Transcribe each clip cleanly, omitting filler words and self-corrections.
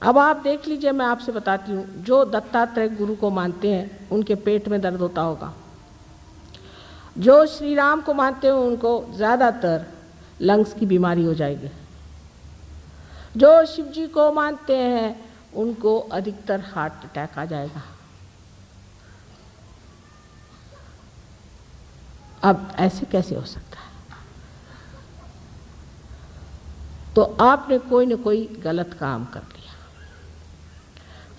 अब आप देख लीजिए, मैं आपसे बताती हूँ, जो दत्तात्रेय गुरु को मानते हैं उनके पेट में दर्द होता होगा, जो श्री राम को मानते हैं उनको ज़्यादातर लंग्स की बीमारी हो जाएगी, जो शिव जी को मानते हैं उनको अधिकतर हार्ट अटैक आ जाएगा। अब ऐसे कैसे हो सकता है? तो आपने कोई न कोई गलत काम कर लिया।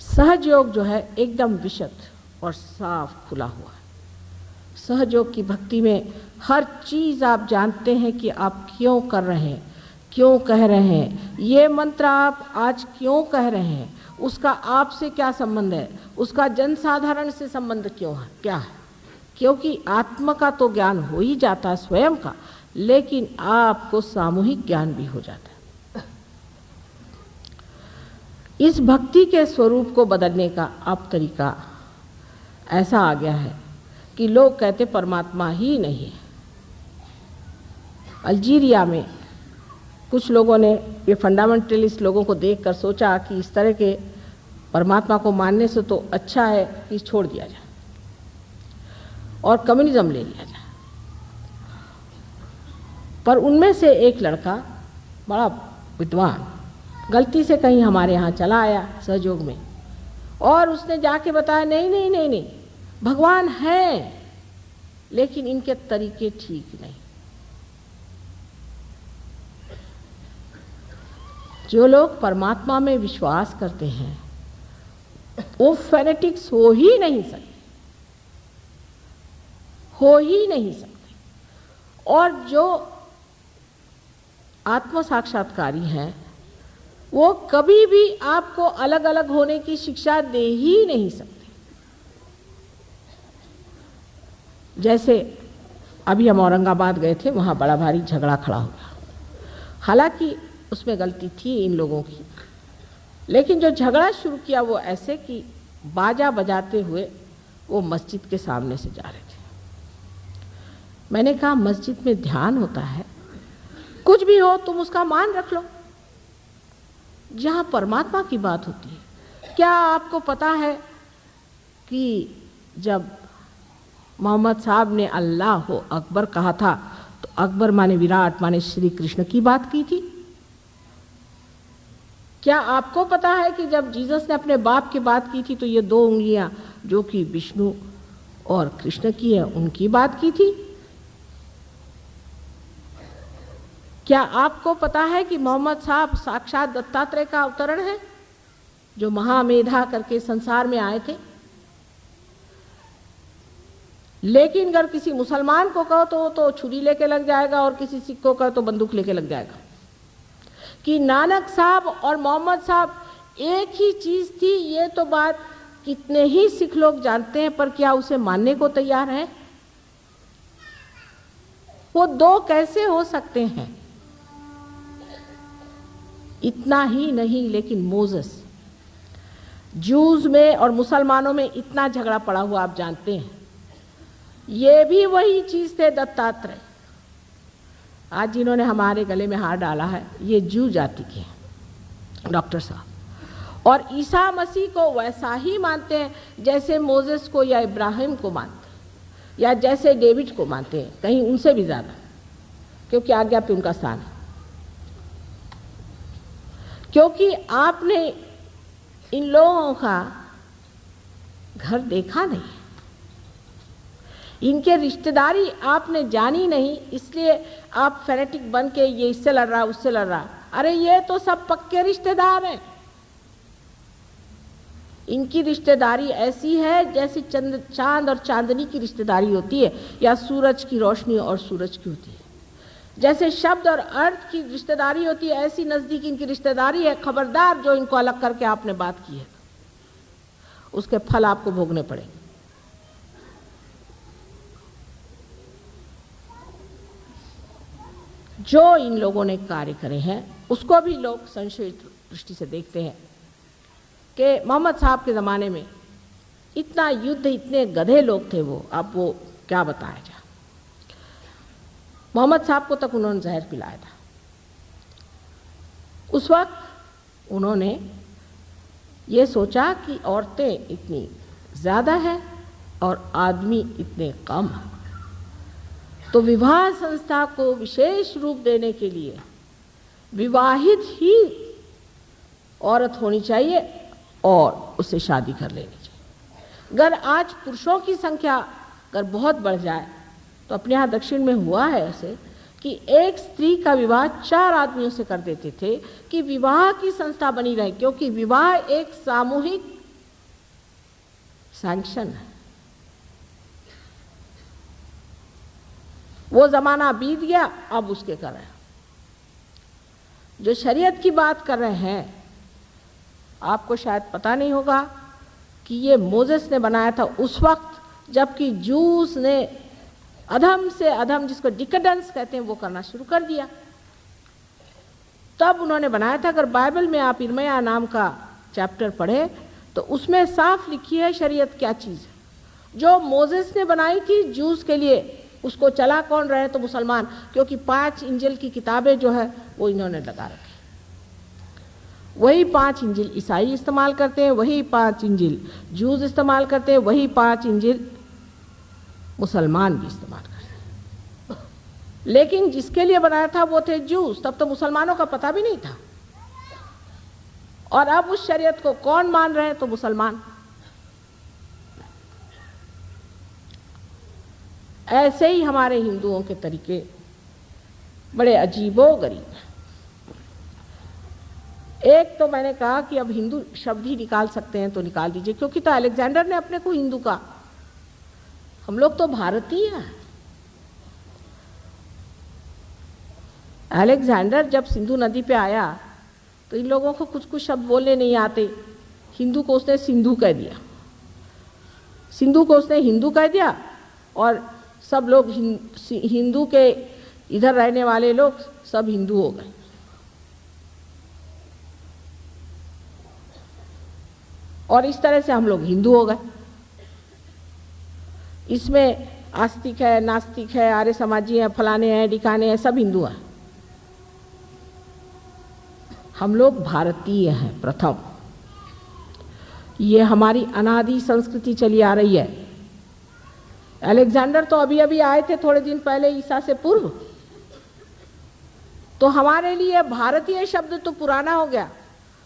सहजयोग जो है एकदम विशुद्ध और साफ खुला हुआ है। सहजयोग की भक्ति में हर चीज़ आप जानते हैं कि आप क्यों कर रहे हैं, क्यों कह रहे हैं, ये मंत्र आप आज क्यों कह रहे हैं, उसका आपसे क्या संबंध है, उसका जनसाधारण से संबंध क्यों है, क्या है। क्योंकि आत्मा का तो ज्ञान हो ही जाता है स्वयं का, लेकिन आपको सामूहिक ज्ञान भी हो जाता है। इस भक्ति के स्वरूप को बदलने का अब तरीका ऐसा आ गया है कि लोग कहते परमात्मा ही नहीं है। अल्जीरिया में कुछ लोगों ने, ये फंडामेंटलिस्ट लोगों को देखकर सोचा कि इस तरह के परमात्मा को मानने से तो अच्छा है कि छोड़ दिया जाए और कम्युनिज्म ले लिया जाए। पर उनमें से एक लड़का बड़ा विद्वान गलती से कहीं हमारे यहाँ चला आया सहयोग में, और उसने जाके बताया नहीं नहीं नहीं नहीं, भगवान है लेकिन इनके तरीके ठीक नहीं। जो लोग परमात्मा में विश्वास करते हैं वो फेनेटिक्स हो ही नहीं सकते, हो ही नहीं सकते। और जो आत्म साक्षात्कारी हैं वो कभी भी आपको अलग अलग होने की शिक्षा दे ही नहीं सकते। जैसे अभी हम औरंगाबाद गए थे, वहाँ बड़ा भारी झगड़ा खड़ा हुआ। हालांकि उसमें गलती थी इन लोगों की, लेकिन जो झगड़ा शुरू किया वो ऐसे कि बाजा बजाते हुए वो मस्जिद के सामने से जा रहे थे। मैंने कहा मस्जिद में ध्यान होता है, कुछ भी हो तुम उसका मान रख लो, जहाँ परमात्मा की बात होती है। क्या आपको पता है कि जब मोहम्मद साहब ने अल्लाह हो अकबर कहा था तो अकबर माने विराट माने श्री कृष्ण की बात की थी? क्या आपको पता है कि जब जीसस ने अपने बाप की बात की थी तो ये 2 उंगलियां जो कि विष्णु और कृष्ण की है उनकी बात की थी? क्या आपको पता है कि मोहम्मद साहब साक्षात दत्तात्रेय का अवतरण है, जो महामेधा करके संसार में आए थे? लेकिन अगर किसी मुसलमान को कहो तो वो तो छुरी लेके लग जाएगा, और किसी सिख को कहो तो बंदूक लेके लग जाएगा। कि नानक साहब और मोहम्मद साहब एक ही चीज थी, ये तो बात कितने ही सिख लोग जानते हैं, पर क्या उसे मानने को तैयार हैं? वो 2 कैसे हो सकते हैं? इतना ही नहीं, लेकिन मोसेस, जूस में और मुसलमानों में इतना झगड़ा पड़ा हुआ आप जानते हैं। ये भी वही चीज थे दत्तात्रेय। आज जिन्होंने हमारे गले में हार डाला है ये जू जाति के हैं डॉक्टर साहब, और ईसा मसीह को वैसा ही मानते हैं जैसे मोसेस को या इब्राहिम को मानते हैं, या जैसे डेविड को मानते हैं, कहीं उनसे भी ज्यादा, क्योंकि आज्ञा पे उनका स्थान है। क्योंकि आपने इन लोगों का घर देखा नहीं, इनके रिश्तेदारी आपने जानी नहीं, इसलिए आप फैनेटिक बन के ये इससे लड़ रहा उससे लड़ रहा। अरे ये तो सब पक्के रिश्तेदार हैं। इनकी रिश्तेदारी ऐसी है जैसे चांद और चांदनी की रिश्तेदारी होती है, या सूरज की रोशनी और सूरज की होती है। जैसे शब्द और अर्थ की रिश्तेदारी होती है, ऐसी नजदीक इनकी रिश्तेदारी है। खबरदार जो इनको अलग करके आपने बात की है, उसके फल आपको भोगने पड़ेंगे। जो इन लोगों ने कार्य करे हैं उसको भी लोग संशयित दृष्टि से देखते हैं कि मोहम्मद साहब के ज़माने में इतना युद्ध, इतने गधे लोग थे वो, अब वो क्या बताया जाए। मोहम्मद साहब को तक उन्होंने जहर पिलाया था। उस वक्त उन्होंने ये सोचा कि औरतें इतनी ज़्यादा हैं और आदमी इतने कम हैं, तो विवाह संस्था को विशेष रूप देने के लिए विवाहित ही औरत होनी चाहिए और उससे शादी कर लेनी चाहिए। अगर आज पुरुषों की संख्या अगर बहुत बढ़ जाए, तो अपने यहाँ दक्षिण में हुआ है ऐसे कि एक स्त्री का विवाह 4 आदमियों से कर देते थे कि विवाह की संस्था बनी रहे, क्योंकि विवाह एक सामूहिक सैंक्शन है। वो जमाना बीत गया, अब उसके कर रहे हैं। जो शरीयत की बात कर रहे हैं, आपको शायद पता नहीं होगा कि ये मोजेस ने बनाया था उस वक्त जबकि जूस ने अधम से अधम, जिसको डिकेडेंस कहते हैं, वो करना शुरू कर दिया। तब उन्होंने बनाया था। अगर बाइबल में आप इर्मया नाम का चैप्टर पढ़े तो उसमें साफ लिखी है शरीयत क्या चीज़ है। जो मोजेस ने बनाई थी जूस के लिए, उसको चला कौन रहे? तो मुसलमान, क्योंकि 5 इंजिल की किताबें जो है वो इन्होंने लगा रखी। वही 5 इंजिल ईसाई इस्तेमाल करते हैं, वही 5 इंजिल जूस इस्तेमाल करते हैं, वही 5 इंजिल मुसलमान भी इस्तेमाल करते हैं। लेकिन जिसके लिए बनाया था वो थे जूस। तब तो मुसलमानों का पता भी नहीं था। और अब उस शरीयत को कौन मान रहे हैं? तो मुसलमान। ऐसे ही हमारे हिंदुओं के तरीके बड़े अजीबोगरीब हैं। एक तो मैंने कहा कि अब हिंदू शब्द ही निकाल सकते हैं तो निकाल दीजिए, क्योंकि तो अलेक्जेंडर ने अपने को हिंदू कहा। हम लोग तो भारतीय हैं। अलेक्जेंडर जब सिंधु नदी पे आया तो इन लोगों को कुछ कुछ शब्द बोलने नहीं आते। हिंदू को उसने सिंधु कह दिया, सिंधु को उसने हिंदू कह दिया, और सब लोग हिंदू के इधर रहने वाले लोग सब हिंदू हो गए। और इस तरह से हम लोग हिंदू हो गए। इसमें आस्तिक है, नास्तिक है, आर्य समाजी है, फलाने हैं, ढिकाने हैं, सब हिंदू हैं। हम लोग भारतीय हैं प्रथम। ये हमारी अनादि संस्कृति चली आ रही है। अलेक्जेंडर तो अभी अभी आए थे थोड़े दिन पहले, ईसा से पूर्व। तो हमारे लिए भारतीय शब्द तो पुराना हो गया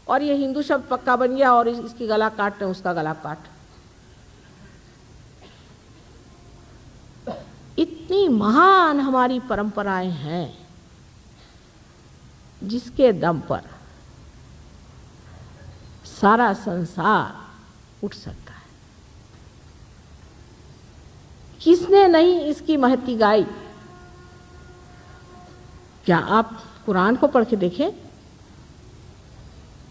और ये हिंदू शब्द पक्का बन गया, और इसकी गला काट रहे, उसका गला काट। इतनी महान हमारी परंपराएं हैं जिसके दम पर सारा संसार उठ सकता है। किसने नहीं इसकी महत्ती गाई? क्या आप कुरान को पढ़ के देखें।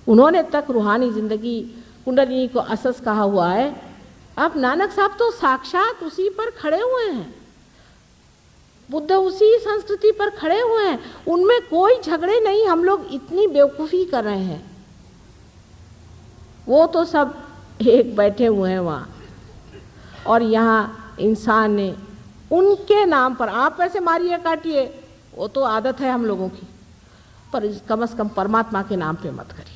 उन्होंने तक रूहानी जिंदगी कुंडलिनी को असस कहा हुआ है। अब नानक साहब तो साक्षात उसी पर खड़े हुए हैं। बुद्ध उसी संस्कृति पर खड़े हुए हैं। उनमें कोई झगड़े नहीं। हम लोग इतनी बेवकूफ़ी कर रहे हैं। वो तो सब एक बैठे हुए हैं वहाँ, और यहाँ इंसान ने उनके नाम पर, आप ऐसे मारिए काटिए, वो तो आदत है हम लोगों की, पर कम से कम परमात्मा के नाम पे मत करिए।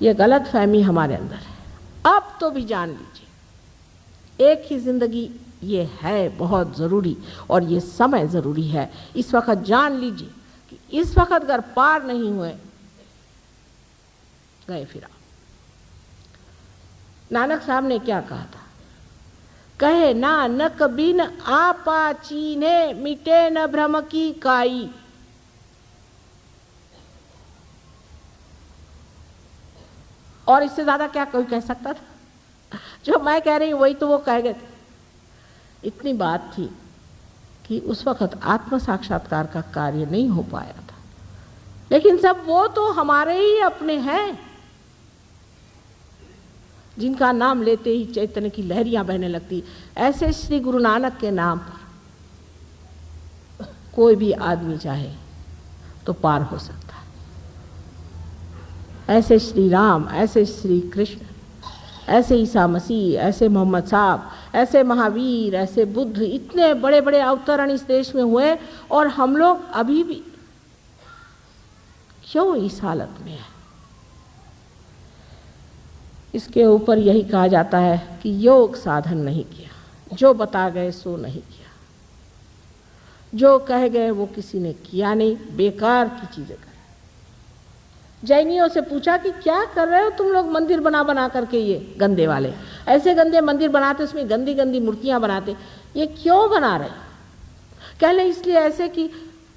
ये गलत फहमी हमारे अंदर है। अब तो भी जान लीजिए, एक ही जिंदगी ये है बहुत ज़रूरी, और ये समय ज़रूरी है। इस वक्त जान लीजिए कि इस वक्त अगर पार नहीं हुए, गए फिर आप। नानक साहब ने क्या कहा था? कहे नानक बिन आपा चीने, मिटे न भ्रम की काई। और इससे ज्यादा क्या कोई कह सकता था? जो मैं कह रही हूं वही तो वो कह गए थे। इतनी बात थी कि उस वक्त आत्म साक्षात्कार का कार्य नहीं हो पाया था। लेकिन सब वो तो हमारे ही अपने हैं, जिनका नाम लेते ही चैतन्य की लहरियां बहने लगती। ऐसे श्री गुरु नानक के नाम पर कोई भी आदमी चाहे तो पार हो सकता है। ऐसे श्री राम, ऐसे श्री कृष्ण, ऐसे ईसा मसीह, ऐसे मोहम्मद साहब, ऐसे महावीर, ऐसे बुद्ध, इतने बड़े बड़े अवतरण इस देश में हुए, और हम लोग अभी भी क्यों इस हालत में है? इसके ऊपर यही कहा जाता है कि योग साधन नहीं किया, जो बता गए सो नहीं किया, जो कह गए वो किसी ने किया नहीं, बेकार की चीजें कर। जैनियों से पूछा कि क्या कर रहे हो तुम लोग मंदिर बना बना करके, ये गंदे वाले ऐसे गंदे मंदिर बनाते, उसमें गंदी गंदी मूर्तियां बनाते, ये क्यों बना रहे? कहले इसलिए ऐसे कि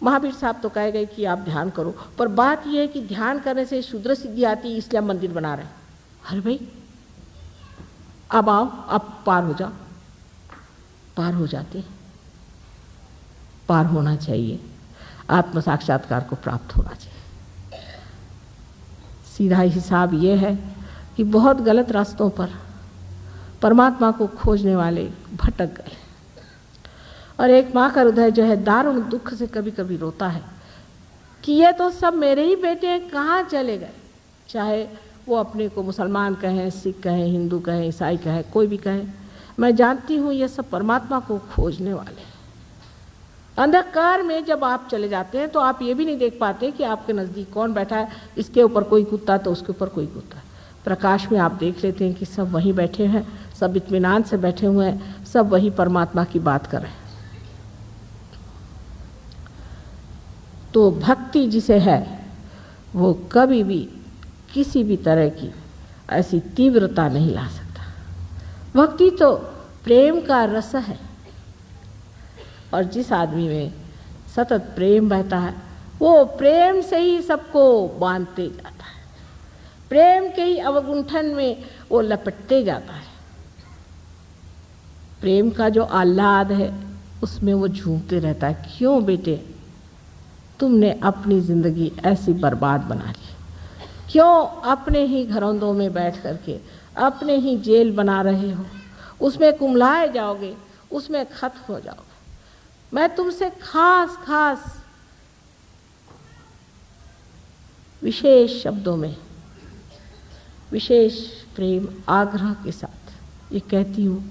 महावीर साहब तो कह गए कि आप ध्यान करो, पर बात यह है कि ध्यान करने से शुद्र सिद्धि आती, इसलिए मंदिर बना रहे। अरे भाई अब आओ, अब पार हो जाओ। पार हो जाते, पार होना चाहिए, आत्म साक्षात्कार को प्राप्त होना चाहिए। सीधा हिसाब ये है कि बहुत गलत रास्तों पर परमात्मा को खोजने वाले भटक गए, और एक माँ का हृदय जो है दारुण दुख से कभी कभी रोता है कि ये तो सब मेरे ही बेटे हैं, कहाँ चले गए? चाहे वो अपने को मुसलमान कहें, सिख कहें, हिंदू कहें, ईसाई कहें, कोई भी कहे, मैं जानती हूँ ये सब परमात्मा को खोजने वाले। अंधकार में जब आप चले जाते हैं तो आप ये भी नहीं देख पाते कि आपके नज़दीक कौन बैठा है, इसके ऊपर कोई कुत्ता तो उसके ऊपर कोई कुत्ता। प्रकाश में आप देख लेते हैं कि सब वहीं बैठे हैं, सब इत्मीनान से बैठे हुए हैं, सब वही परमात्मा की बात कर रहे हैं। तो भक्ति जिसे है वो कभी भी किसी भी तरह की ऐसी तीव्रता नहीं ला सकता। भक्ति तो प्रेम का रस है, और जिस आदमी में सतत प्रेम बहता है वो प्रेम से ही सबको बांधते जाता है, प्रेम के ही अवगुंठन में वो लपटते जाता है। प्रेम का जो आह्लाद है उसमें वो झूमते रहता है। क्यों बेटे तुमने अपनी जिंदगी ऐसी बर्बाद बना ली? क्यों अपने ही घरौंदों में बैठ करके अपने ही जेल बना रहे हो? उसमें कुम्हलाए जाओगे, उसमें खत्म हो जाओगे। मैं तुमसे खास खास विशेष शब्दों में, विशेष प्रेम आग्रह के साथ ये कहती हूँ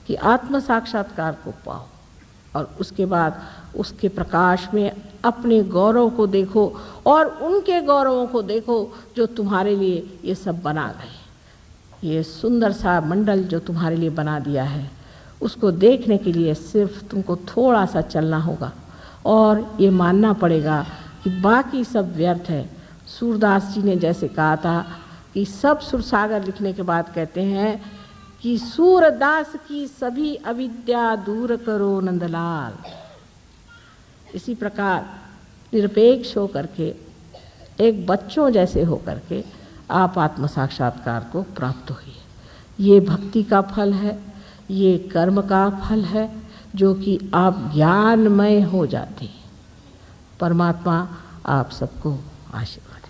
कि आत्म साक्षात्कार को पाओ, और उसके बाद उसके प्रकाश में अपने गौरव को देखो और उनके गौरवों को देखो जो तुम्हारे लिए ये सब बना गए। ये सुंदर सा मंडल जो तुम्हारे लिए बना दिया है, उसको देखने के लिए सिर्फ तुमको थोड़ा सा चलना होगा और ये मानना पड़ेगा कि बाकी सब व्यर्थ है। सूरदास जी ने जैसे कहा था कि सब सुरसागर लिखने के बाद कहते हैं कि सूरदास की सभी अविद्या दूर करो नंदलाल। इसी प्रकार निरपेक्ष होकर के, एक बच्चों जैसे होकर के आप आत्म साक्षात्कार को प्राप्त होइए। ये भक्ति का फल है, ये कर्म का फल है, जो कि आप ज्ञानमय हो जाते हैं। परमात्मा आप सबको आशीर्वाद।